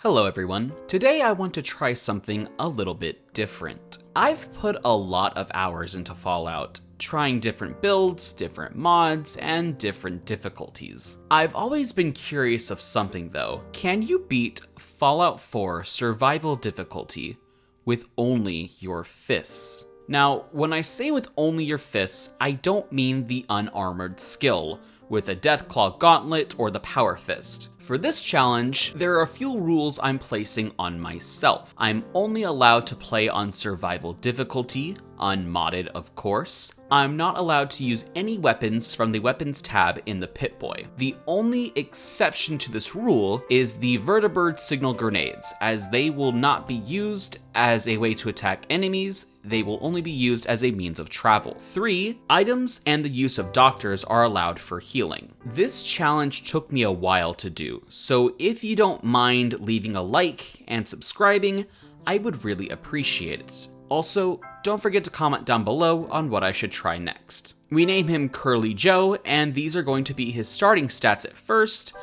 Hello everyone. Today I want to try something a little bit different. I've put a lot of hours into Fallout, trying different builds, different mods, and different difficulties. I've always been curious of something though. Can you beat Fallout 4 survival difficulty with only your fists? Now, when I say with only your fists, I don't mean the unarmored skill, with a Deathclaw Gauntlet or the Power Fist. For this challenge, there are a few rules I'm placing on myself. I'm only allowed to play on survival difficulty, unmodded of course. I'm not allowed to use any weapons from the weapons tab in the Pip-Boy. The only exception to this rule is the Vertibird signal grenades, as they will not be used as a way to attack enemies. They will only be used as a means of travel. 3, items and the use of doctors are allowed for healing. This challenge took me a while to do, so if you don't mind leaving a like and subscribing, I would really appreciate it. Also, don't forget to comment down below on what I should try next. We name him Curly Joe, and these are going to be his starting stats at first,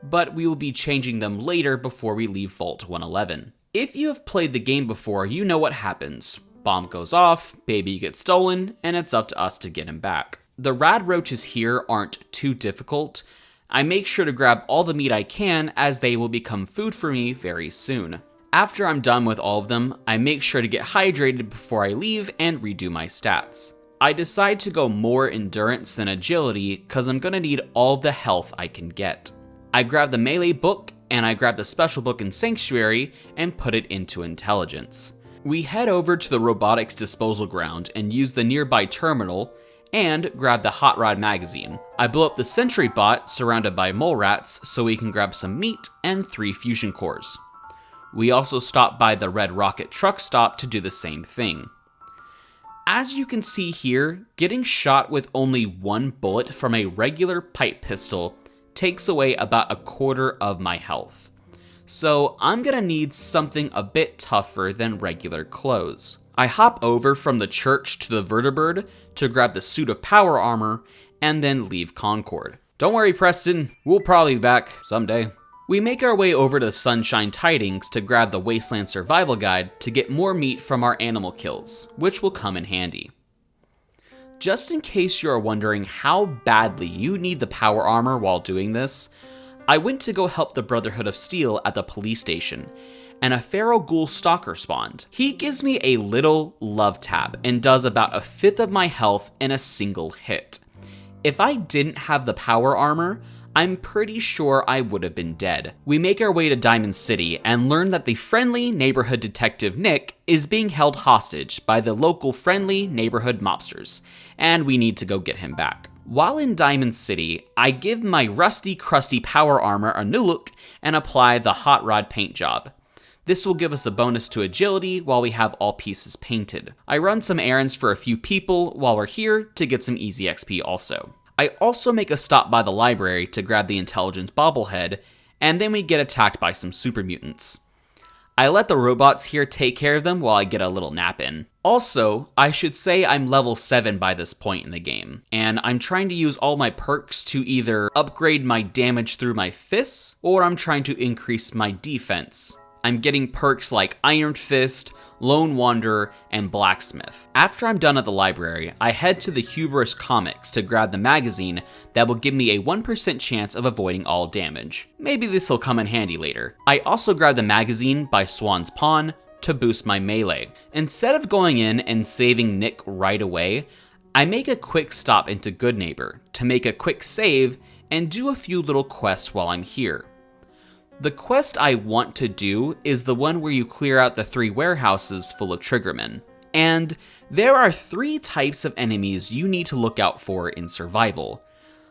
but we will be changing them later before we leave Vault 111. If you have played the game before, you know what happens. Bomb goes off, baby gets stolen, and it's up to us to get him back. The rad roaches here aren't too difficult. I make sure to grab all the meat I can, as they will become food for me very soon. After I'm done with all of them, I make sure to get hydrated before I leave and redo my stats. I decide to go more endurance than agility because I'm gonna need all the health I can get. I grab the melee book and I grab the special book in Sanctuary and put it into intelligence. We head over to the robotics disposal ground and use the nearby terminal and grab the Hot Rod magazine. I blow up the sentry bot surrounded by mole rats so we can grab some meat and 3 fusion cores. We also stop by the Red Rocket truck stop to do the same thing. As you can see here, getting shot with only 1 bullet from a regular pipe pistol takes away about a quarter of my health. So I'm gonna need something a bit tougher than regular clothes. I hop over from the church to the Vertibird to grab the suit of power armor and then leave Concord. Don't worry, Preston, we'll probably be back someday. We make our way over to Sunshine Tidings to grab the Wasteland Survival Guide to get more meat from our animal kills, which will come in handy. Just in case you are wondering how badly you need the power armor while doing this, I went to go help the Brotherhood of Steel at the police station, and a Feral Ghoul Stalker spawned. He gives me a little love tap and does about 1/5 of my health in a single hit. If I didn't have the power armor, I'm pretty sure I would have been dead. We make our way to Diamond City and learn that the friendly neighborhood detective Nick is being held hostage by the local friendly neighborhood mobsters, and we need to go get him back. While in Diamond City, I give my rusty crusty power armor a new look and apply the Hot Rod paint job. This will give us a bonus to agility while we have all pieces painted. I run some errands for a few people while we're here to get some easy XP also. I also make a stop by the library to grab the intelligence bobblehead, and then we get attacked by some super mutants. I let the robots here take care of them while I get a little nap in. Also, I should say I'm level 7 by this point in the game, and I'm trying to use all my perks to either upgrade my damage through my fists, or I'm trying to increase my defense. I'm getting perks like Iron Fist, Lone Wanderer, and Blacksmith. After I'm done at the library, I head to the Hubris Comics to grab the magazine that will give me a 1% chance of avoiding all damage. Maybe this will come in handy later. I also grab the magazine by Swan's Pawn to boost my melee. Instead of going in and saving Nick right away, I make a quick stop into Goodneighbor to make a quick save and do a few little quests while I'm here. The quest I want to do is the one where you clear out the 3 warehouses full of Triggermen. And there are 3 types of enemies you need to look out for in survival.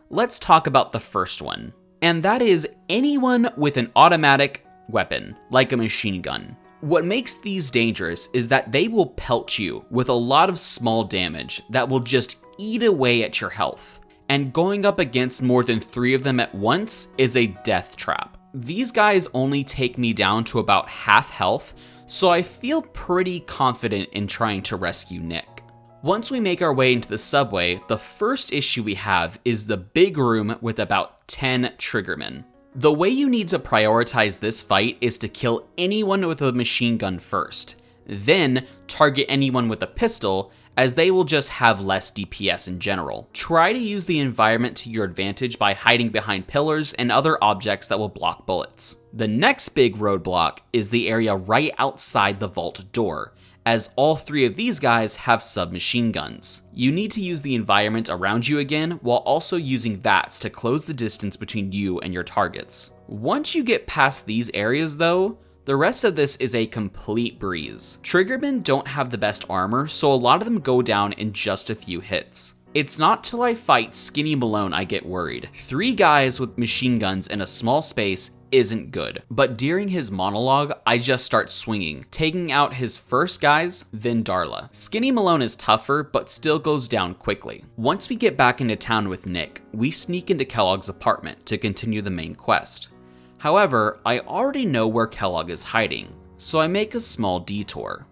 Let's talk about the first one, and that is anyone with an automatic weapon, like a machine gun. What makes these dangerous is that they will pelt you with a lot of small damage that will just eat away at your health. And going up against more than 3 of them at once is a death trap. These guys only take me down to about half health, so I feel pretty confident in trying to rescue Nick. Once we make our way into the subway, the first issue we have is the big room with about 10 Triggermen. The way you need to prioritize this fight is to kill anyone with a machine gun first, then target anyone with a pistol, as they will just have less DPS in general. Try to use the environment to your advantage by hiding behind pillars and other objects that will block bullets. The next big roadblock is the area right outside the vault door, as all three of these guys have submachine guns. You need to use the environment around you again, while also using VATS to close the distance between you and your targets. Once you get past these areas though, the rest of this is a complete breeze. Triggermen don't have the best armor, so a lot of them go down in just a few hits. It's not till I fight Skinny Malone I get worried. 3 guys with machine guns in a small space isn't good, but during his monologue, I just start swinging, taking out his first guys, then Darla. Skinny Malone is tougher, but still goes down quickly. Once we get back into town with Nick, we sneak into Kellogg's apartment to continue the main quest. However, I already know where Kellogg is hiding, so I make a small detour.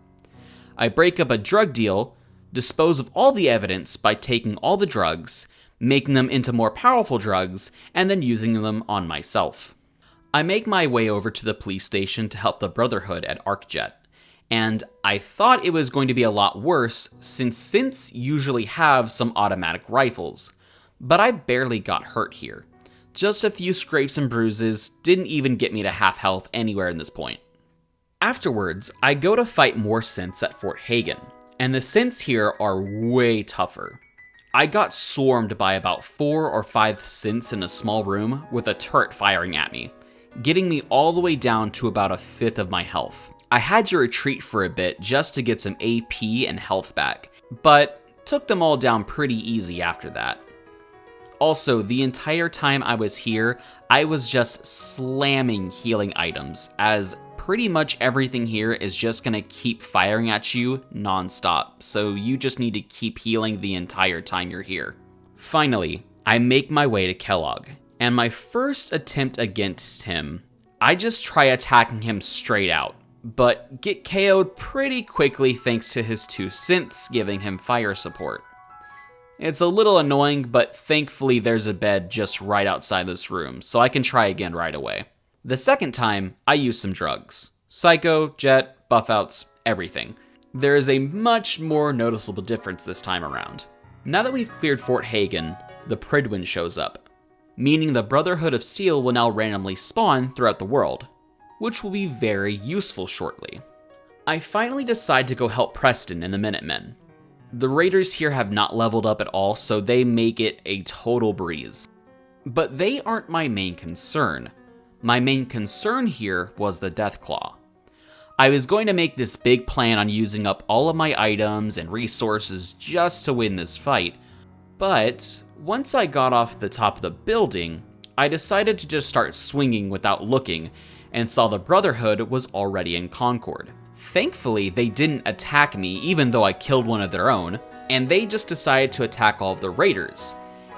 I break up a drug deal, dispose of all the evidence by taking all the drugs, making them into more powerful drugs, and then using them on myself. I make my way over to the police station to help the Brotherhood at ArcJet, and I thought it was going to be a lot worse since synths usually have some automatic rifles, but I barely got hurt here. Just a few scrapes and bruises didn't even get me to half health anywhere in this point. Afterwards, I go to fight more synths at Fort Hagen, and the synths here are way tougher. I got swarmed by about 4 or 5 synths in a small room with a turret firing at me, getting me all the way down to about 1/5 of my health. I had to retreat for a bit just to get some AP and health back, but took them all down pretty easy after that. Also, the entire time I was here, I was just slamming healing items, as pretty much everything here is just gonna keep firing at you non-stop, so you just need to keep healing the entire time you're here. Finally, I make my way to Kellogg, and my first attempt against him, I just try attacking him straight out, but get KO'd pretty quickly thanks to his 2 synths giving him fire support. It's a little annoying, but thankfully there's a bed just right outside this room, so I can try again right away. The second time, I use some drugs. Psycho, Jet, buff-outs, everything. There is a much more noticeable difference this time around. Now that we've cleared Fort Hagen, the Prydwen shows up, meaning the Brotherhood of Steel will now randomly spawn throughout the world, which will be very useful shortly. I finally decide to go help Preston and the Minutemen. The raiders here have not leveled up at all, so they make it a total breeze. But they aren't my main concern. My main concern here was the Deathclaw. I was going to make this big plan on using up all of my items and resources just to win this fight, but once I got off the top of the building, I decided to just start swinging without looking, and saw the Brotherhood was already in Concord. Thankfully, they didn't attack me even though I killed one of their own, and they just decided to attack all of the raiders.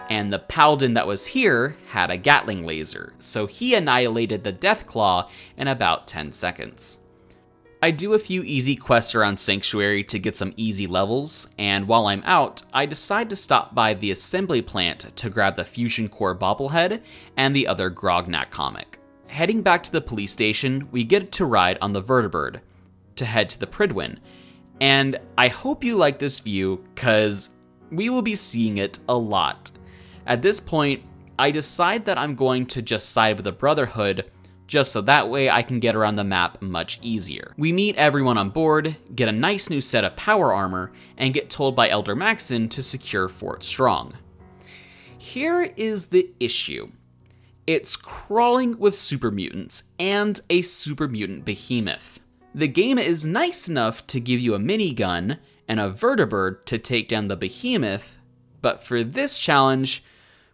And the Paladin that was here had a Gatling laser, so he annihilated the Deathclaw in about 10 seconds. I do a few easy quests around Sanctuary to get some easy levels, and while I'm out, I decide to stop by the assembly plant to grab the Fusion Core bobblehead and the other Grognak comic. Heading back to the police station, we get to ride on the Vertibird to head to the Prydwen, and I hope you like this view, cause we will be seeing it a lot. At this point, I decide that I'm going to just side with the Brotherhood, just so that way I can get around the map much easier. We meet everyone on board, get a nice new set of power armor, and get told by Elder Maxon to secure Fort Strong. Here is the issue. It's crawling with super mutants and a super mutant behemoth. The game is nice enough to give you a minigun and a Vertibird to take down the behemoth, but for this challenge,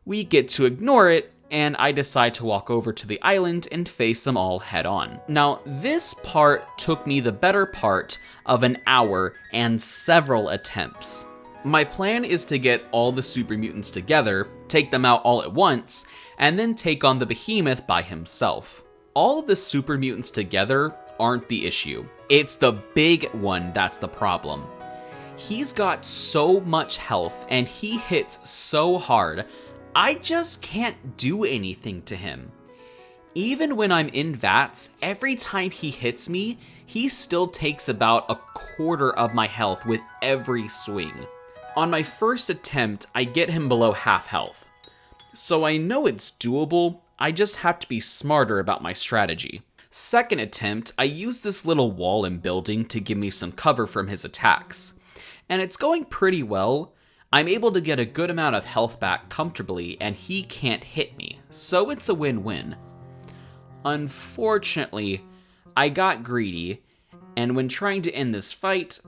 we get to ignore it, and I decide to walk over to the island and face them all head on. Now, this part took me the better part of an hour and several attempts. My plan is to get all the super mutants together, take them out all at once, and then take on the behemoth by himself. All of the super mutants together aren't the issue. It's the big one that's the problem. He's got so much health and he hits so hard, I just can't do anything to him. Even when I'm in VATS, every time he hits me, he still takes about a quarter of my health with every swing. On my first attempt, I get him below half health. So I know it's doable, I just have to be smarter about my strategy. Second attempt, I use this little wall and building to give me some cover from his attacks. And it's going pretty well. I'm able to get a good amount of health back comfortably and he can't hit me, so it's a win-win. Unfortunately, I got greedy, and when trying to end this fight,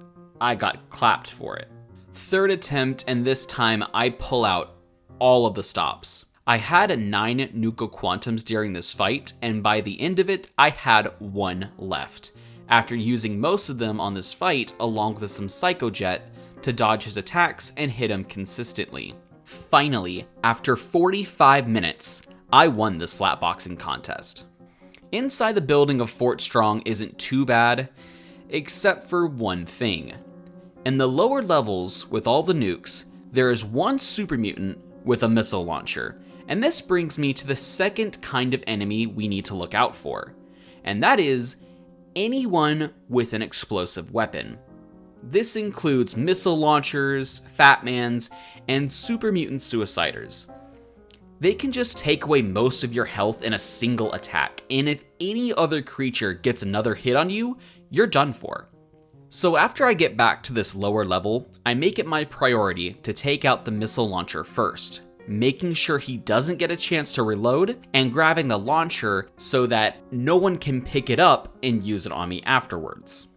I got clapped for it. Third attempt, and this time I pull out all of the stops. I had 9 Nuka Quantums during this fight, and by the end of it, I had 1 left, after using most of them on this fight along with some Psycho Jet to dodge his attacks and hit him consistently. Finally, after 45 minutes, I won the slapboxing contest. Inside the building of Fort Strong isn't too bad, except for one thing. In the lower levels, with all the nukes, there is one super mutant with a missile launcher, and this brings me to the second kind of enemy we need to look out for, and that is anyone with an explosive weapon. This includes missile launchers, Fatmans, and super mutant suiciders. They can just take away most of your health in a single attack, and if any other creature gets another hit on you, you're done for. So after I get back to this lower level, I make it my priority to take out the missile launcher first, making sure he doesn't get a chance to reload, and grabbing the launcher so that no one can pick it up and use it on me afterwards.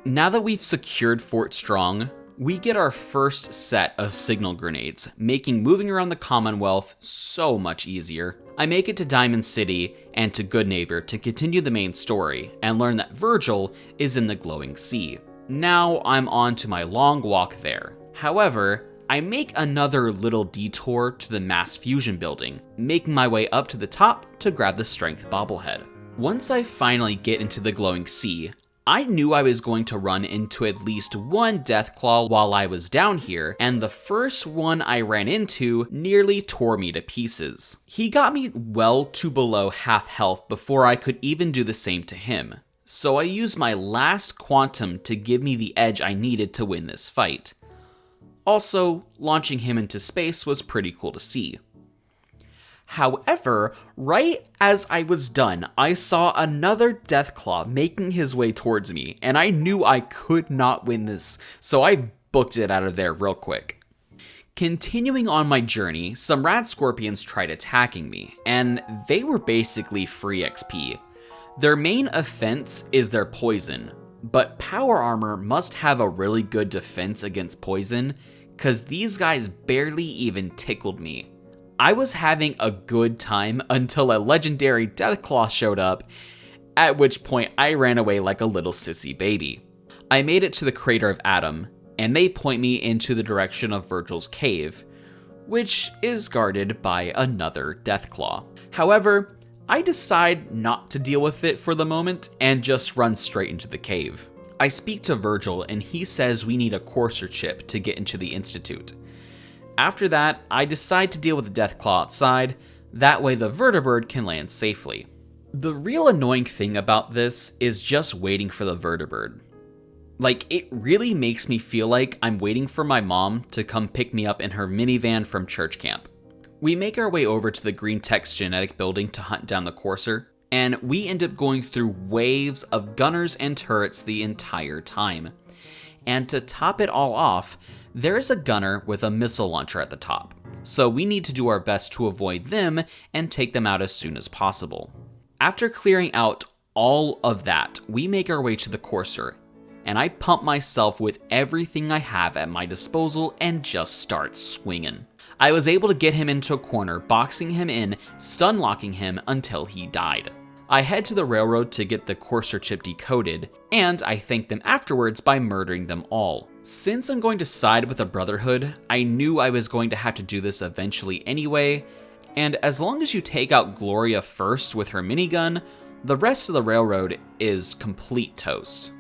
Now that we've secured Fort Strong, we get our first set of signal grenades, making moving around the Commonwealth so much easier. I make it to Diamond City and to Goodneighbor to continue the main story, and learn that Virgil is in the Glowing Sea. Now I'm on to my long walk there. However, I make another little detour to the Mass Fusion building, making my way up to the top to grab the Strength bobblehead. Once I finally get into the Glowing Sea, I knew I was going to run into at least one Deathclaw while I was down here, and the first one I ran into nearly tore me to pieces. He got me well to below half health before I could even do the same to him, so I used my last quantum to give me the edge I needed to win this fight. Also, launching him into space was pretty cool to see. However, right as I was done, I saw another Deathclaw making his way towards me, and I knew I could not win this, so I booked it out of there real quick. Continuing on my journey, some rad scorpions tried attacking me, and they were basically free XP. Their main offense is their poison, but power armor must have a really good defense against poison, cause these guys barely even tickled me. I was having a good time until a legendary Deathclaw showed up, at which point I ran away like a little sissy baby. I made it to the Crater of Adam, and they point me into the direction of Virgil's cave, which is guarded by another Deathclaw. However, I decide not to deal with it for the moment and just run straight into the cave. I speak to Virgil and he says we need a Courser chip to get into the Institute. After that, I decide to deal with the Deathclaw outside, that way the Vertibird can land safely. The real annoying thing about this is just waiting for the Vertibird. Like, it really makes me feel like I'm waiting for my mom to come pick me up in her minivan from church camp. We make our way over to the Green Text genetic building to hunt down the Courser, and we end up going through waves of gunners and turrets the entire time. And to top it all off, there is a gunner with a missile launcher at the top, so we need to do our best to avoid them and take them out as soon as possible. After clearing out all of that, we make our way to the Courser, and I pump myself with everything I have at my disposal and just start swinging. I was able to get him into a corner, boxing him in, stun locking him until he died. I head to the railroad to get the Courser chip decoded, and I thank them afterwards by murdering them all. Since I'm going to side with the Brotherhood, I knew I was going to have to do this eventually anyway, and as long as you take out Gloria first with her minigun, the rest of the railroad is complete toast.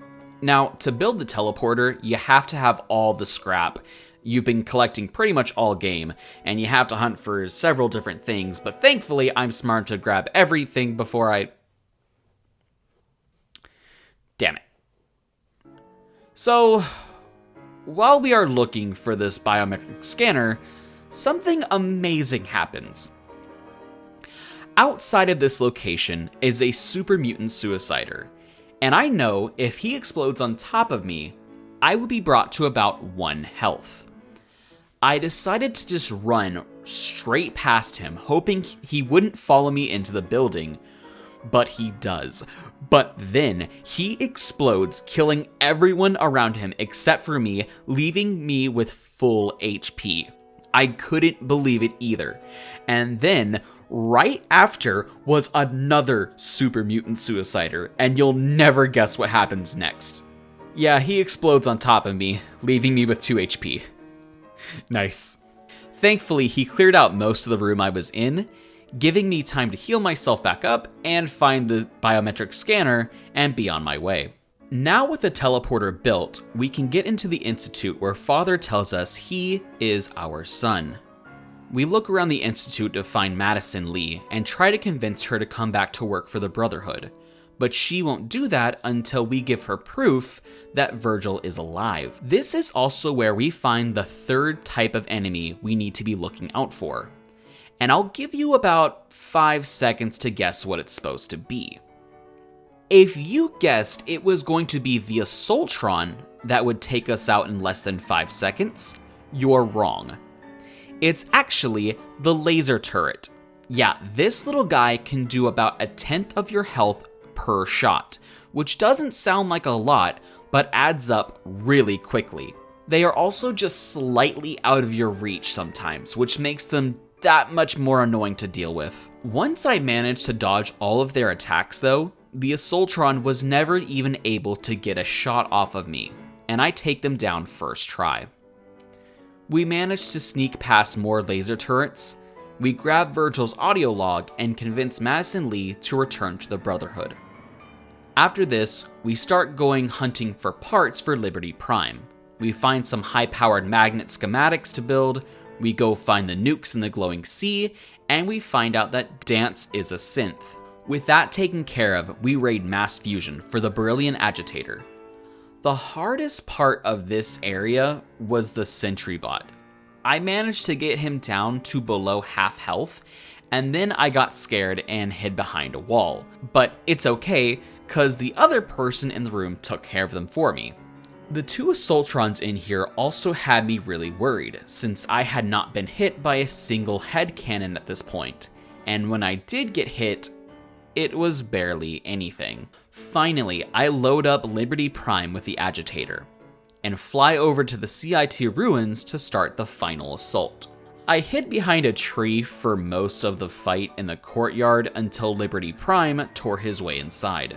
Now, to build the teleporter, you have to have all the scrap you've been collecting pretty much all game, and you have to hunt for several different things, but thankfully I'm smart to grab everything before I... Damn it. So, while we are looking for this biometric scanner, something amazing happens. Outside of this location is a super mutant suicider, and I know if he explodes on top of me, I will be brought to about 1 health. I decided to just run straight past him, hoping he wouldn't follow me into the building, but he does. But then he explodes, killing everyone around him except for me, leaving me with full HP. I couldn't believe it either. And then, right after, was another super mutant suicider, and you'll never guess what happens next. Yeah, he explodes on top of me, leaving me with 2 HP. Nice. Thankfully, he cleared out most of the room I was in, giving me time to heal myself back up and find the biometric scanner and be on my way. Now with the teleporter built, we can get into the Institute where Father tells us he is our son. We look around the Institute to find Madison Lee and try to convince her to come back to work for the Brotherhood, but she won't do that until we give her proof that Virgil is alive. This is also where we find the 3rd type of enemy we need to be looking out for, and I'll give you about 5 seconds to guess what it's supposed to be. If you guessed it was going to be the Assaultron that would take us out in less than 5 seconds, you're wrong. It's actually the laser turret. Yeah, this little guy can do about 1/10 of your health per shot, which doesn't sound like a lot, but adds up really quickly. They are also just slightly out of your reach sometimes, which makes them that much more annoying to deal with. Once I managed to dodge all of their attacks though, the Assaultron was never even able to get a shot off of me, and I take them down first try. We managed to sneak past more laser turrets. We grab Virgil's audio log and convince Madison Lee to return to the Brotherhood. After this, we start going hunting for parts for Liberty Prime. We find some high-powered magnet schematics to build, we go find the nukes in the glowing sea, and we find out that Dance is a synth. With that taken care of, we raid Mass Fusion for the Beryllian Agitator. The hardest part of this area was the Sentry Bot. I managed to get him down to below half health, and then I got scared and hid behind a wall. But it's okay, cause the other person in the room took care of them for me. The 2 Assaultrons in here also had me really worried, since I had not been hit by a single head cannon at this point, and when I did get hit, it was barely anything. Finally, I load up Liberty Prime with the Agitator, and fly over to the CIT ruins to start the final assault. I hid behind a tree for most of the fight in the courtyard until Liberty Prime tore his way inside.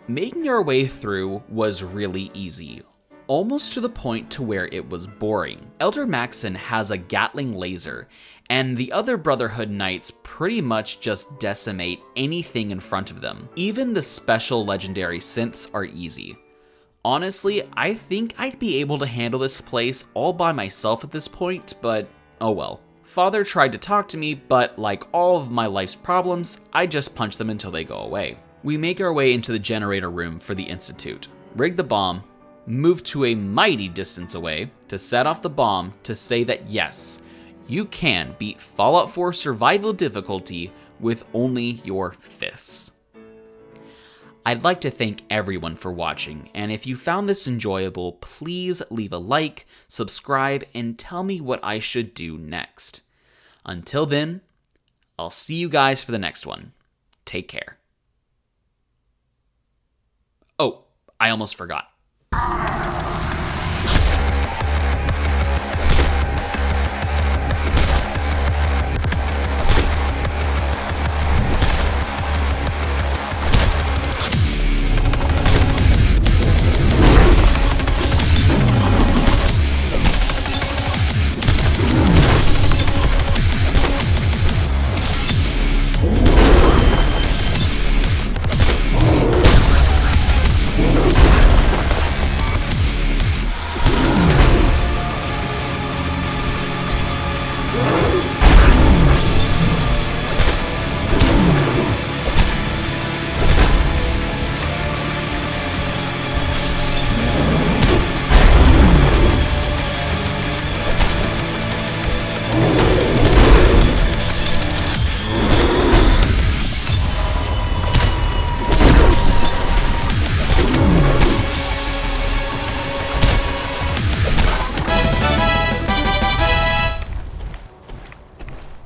Making our way through was really easy, almost to the point to where it was boring. Elder Maxon has a Gatling laser, and the other Brotherhood Knights pretty much just decimate anything in front of them. Even the special legendary synths are easy. Honestly, I think I'd be able to handle this place all by myself at this point, but oh well. Father tried to talk to me, but like all of my life's problems, I just punch them until they go away. We make our way into the generator room for the Institute, rig the bomb, move to a mighty distance away to set off the bomb to say that yes, you can beat Fallout 4 survival difficulty with only your fists. I'd like to thank everyone for watching, and if you found this enjoyable, please leave a like, subscribe, and tell me what I should do next. Until then, I'll see you guys for the next one. Take care. Oh, I almost forgot.